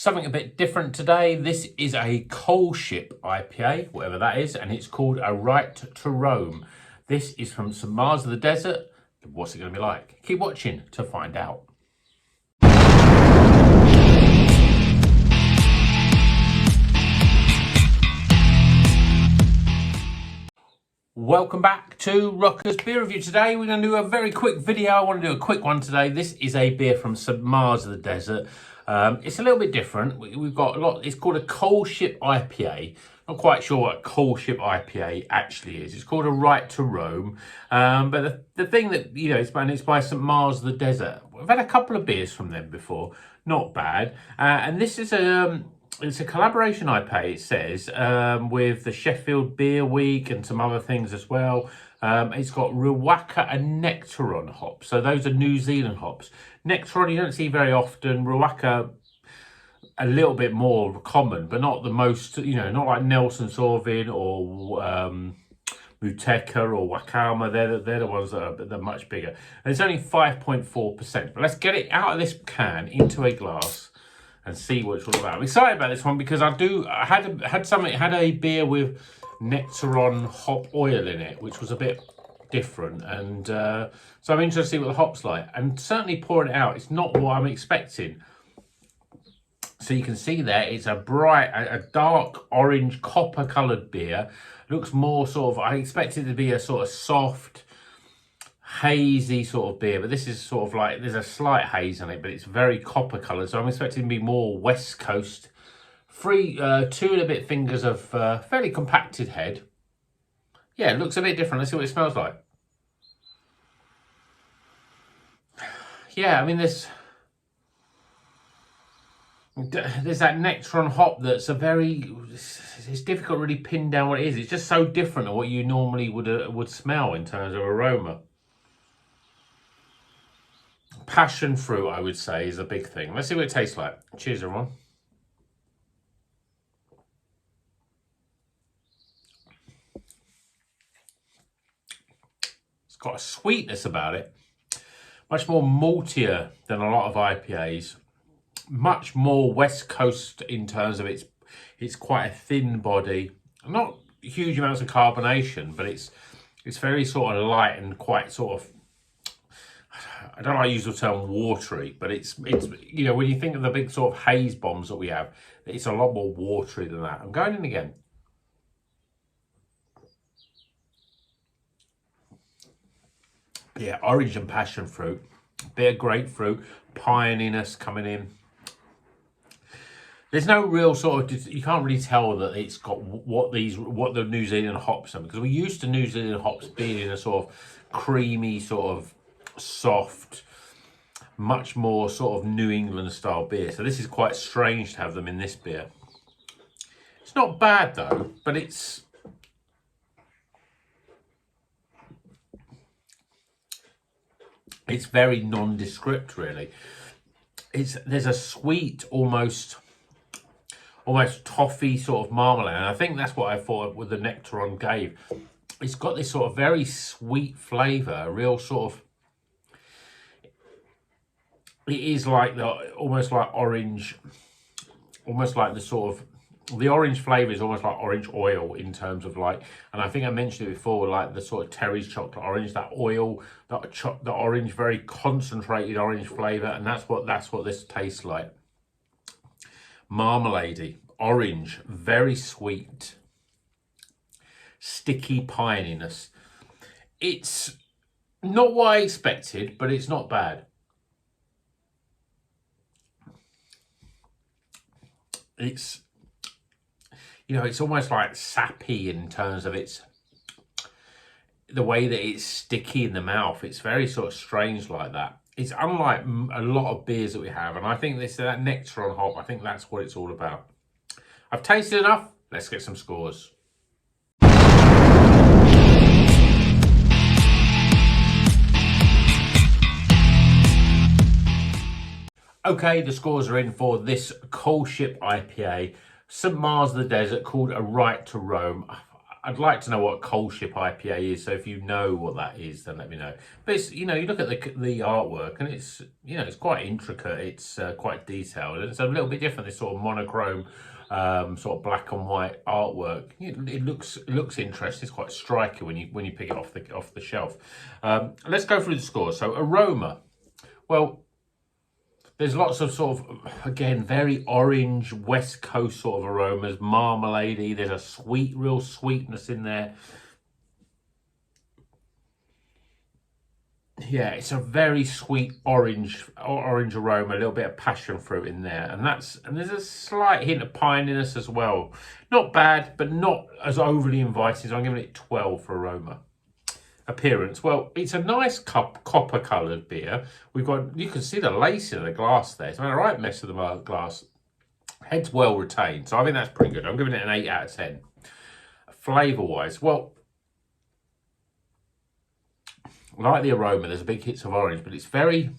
Something a bit different today. This is a Koelship IPA, whatever that is, and it's called A Right to Roam. This is from St Mars of the Desert. What's it going to be like? Keep watching to find out. Welcome back to Rocker's Beer Review. Today we're going to do a very quick video. I want to do a quick one today. This is a beer from St Mars of the Desert. It's a little bit different. We've got a lot. It's called a Koelship IPA. Not quite sure what a Koelship IPA actually is. It's called A Right to Roam. But the thing that, you know, it's by St Mars of the Desert. We've had a couple of beers from them before. Not bad. And this is it's a collaboration IPA, it says, with the Sheffield Beer Week and some other things as well. It's got Ruaka and Nectaron hops. So those are New Zealand hops. Nectaron you don't see very often. Ruaka a little bit more common, but not the most, you know, not like Nelson Sauvin or Muteka or Wakama. They're the ones that are much bigger. And it's only 5.4%. But let's get it out of this can into a glass and see what it's all about. I'm excited about this one because I had a beer with Nectaron hop oil in it, which was a bit different, and so I'm interested to see what the hop's like. And certainly pouring it out, it's not what I'm expecting. So you can see there, it's a dark orange copper coloured beer. Looks more sort of, I expect it to be a sort of soft, hazy sort of beer, but this is sort of like, there's a slight haze on it, but it's very copper coloured, so I'm expecting it to be more West Coast. 2 and a bit fingers of fairly compacted head. Yeah, it looks a bit different. Let's see what it smells like. Yeah, I mean, there's that Nectaron hop that's it's difficult to really pin down what it is. It's just so different than what you normally would smell in terms of aroma. Passion fruit, I would say, is a big thing. Let's see what it tastes like. Cheers, everyone. It's got a sweetness about it. Much more maltier than a lot of IPAs. Much more West Coast in terms of it's quite a thin body. Not huge amounts of carbonation, but it's very sort of light and quite sort of, I don't like to use the term watery, but it's you know, when you think of the big sort of haze bombs that we have, it's a lot more watery than that. I'm going in again. Yeah, orange and passion fruit, bit of grapefruit, pininess coming in. There's no real sort of, you can't really tell that it's got what the New Zealand hops are, because we're used to New Zealand hops being in a sort of creamy, sort of soft, much more sort of New England style beer. So this is quite strange to have them in this beer. It's not bad though, but it's very nondescript, really. There's a sweet, almost toffee sort of marmalade, and I think that's what I thought with the Nectaron gave. It's got this sort of very sweet flavour, a real sort of, it is like almost like orange, almost like the sort of, the orange flavour is almost like orange oil in terms of like, and I think I mentioned it before, like the sort of Terry's chocolate orange, that oil, the orange, very concentrated orange flavour, and that's what this tastes like. Marmalade-y, orange, very sweet, sticky pininess. It's not what I expected, but it's not bad. It's, you know, it's almost like sappy in terms of the way that it's sticky in the mouth. It's very sort of strange like that. It's unlike a lot of beers that we have, and I think that Nectaron hop, I think that's what it's all about. I've tasted enough. Let's get some scores. Okay, the scores are in for this Koelship IPA, St Mars of the Desert, called A Right to Roam. I'd like to know what Koelship IPA is. So if you know what that is, then let me know. But it's, you know, you look at the artwork and it's, you know, it's quite intricate. It's quite detailed. And it's a little bit different, this sort of monochrome, sort of black and white artwork. It looks interesting. It's quite striking when you pick it off the shelf. Let's go through the scores. So Aroma. Well, there's lots of sort of, again, very orange, West Coast sort of aromas, marmalade-y. There's a sweet, real sweetness in there. Yeah, it's a very sweet orange aroma, a little bit of passion fruit in there. And there's a slight hint of pininess as well. Not bad, but not as overly inviting. So I'm giving it 12 for aroma. Appearance, well, it's a nice copper coloured beer. We've got, you can see the lace in the glass there. It's a right mess of the glass. Head's well retained, so I think that's pretty good. I'm giving it an 8 out of 10. Flavour wise, well, like the aroma, there's a big hits of orange, but it's very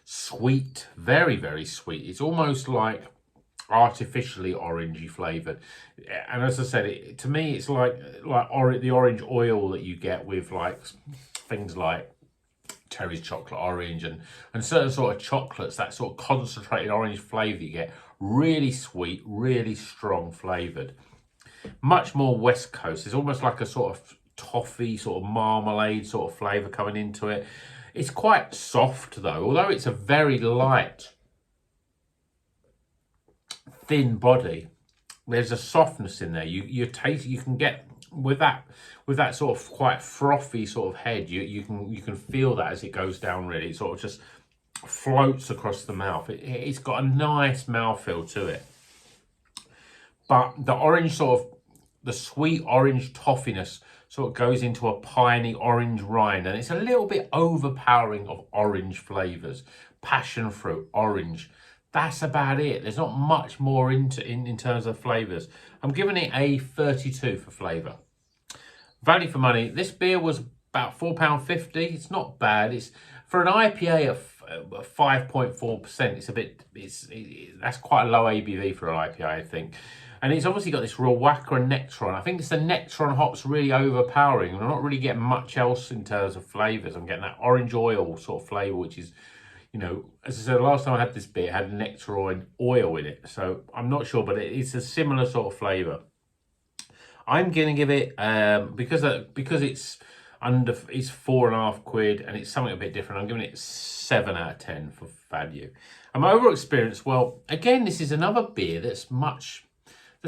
sweet, very, very sweet. It's almost like artificially orangey flavoured, and as I said, to me it's like the orange oil that you get with like things like Terry's chocolate orange and certain sort of chocolates, that sort of concentrated orange flavour you get, really sweet, really strong flavoured, much more West Coast. It's almost like a sort of toffee, sort of marmalade sort of flavour coming into it. It's quite soft though, although it's a very light, thin body. There's a softness in there. You can get with that sort of quite frothy sort of head. You can feel that as it goes down. Really, it sort of just floats across the mouth. It's got a nice mouthfeel to it, but the orange sort of, the sweet orange toffiness sort of goes into a piney orange rind, and it's a little bit overpowering of orange flavours, passion fruit, orange. That's about it. There's not much more in terms of flavours. I'm giving it a 32 for flavour. Value for money. This beer was about £4.50. It's not bad. It's for an IPA of 5.4%. That's quite a low ABV for an IPA, I think. And it's obviously got this real whacker and nectar on. I think it's the nectar on hops really overpowering. I'm not really getting much else in terms of flavours. I'm getting that orange oil sort of flavour, which is, you know, as I said, last time I had this beer, it had nectar oil in it. So I'm not sure, but it's a similar sort of flavour. I'm going to give it, because it's it's £4.50 and it's something a bit different, I'm giving it 7 out of 10 for value. And my overall experience, well, again, this is another beer that's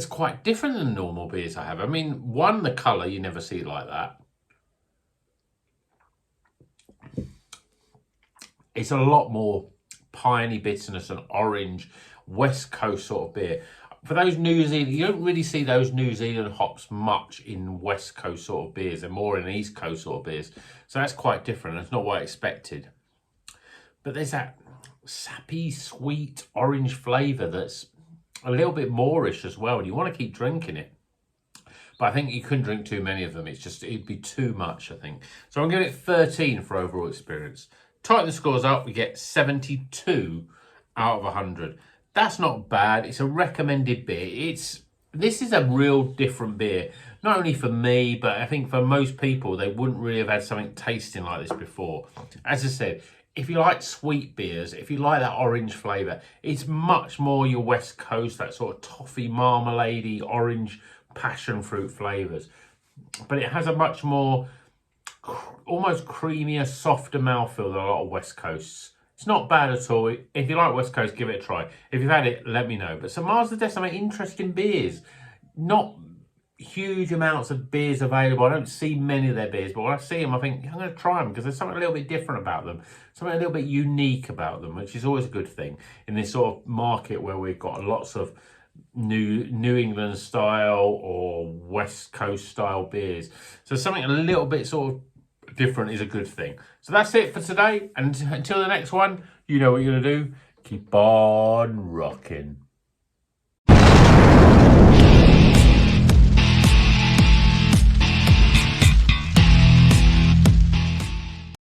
quite different than normal beers I have. I mean, one, the colour, you never see it like that. It's a lot more piney bitterness and orange, West Coast sort of beer. For those New Zealand, you don't really see those New Zealand hops much in West Coast sort of beers. They're more in East Coast sort of beers. So that's quite different. That's not what I expected. But there's that sappy, sweet, orange flavour that's a little bit moreish as well. And you want to keep drinking it. But I think you couldn't drink too many of them. It'd be too much, I think. So I'm giving it 13 for overall experience. Tighten the scores up, we get 72 out of 100. That's not bad. It's a recommended beer. This is a real different beer. Not only for me, but I think for most people, they wouldn't really have had something tasting like this before. As I said, if you like sweet beers, if you like that orange flavour, it's much more your West Coast, that sort of toffee, marmalade-y, orange, passion fruit flavours. But it has a much more almost creamier, softer mouthfeel than a lot of West Coasts. It's not bad at all. If you like West Coast, give it a try. If you've had it, let me know. But St Mars the Death, some interesting beers. Not huge amounts of beers available. I don't see many of their beers, but when I see them, I think I'm going to try them because there's something a little bit different about them, something a little bit unique about them, which is always a good thing in this sort of market where we've got lots of New England style or West Coast style beers. So something a little bit sort of different is a good thing. So that's it for today, and until the next one, you know what you're gonna do. Keep on rocking.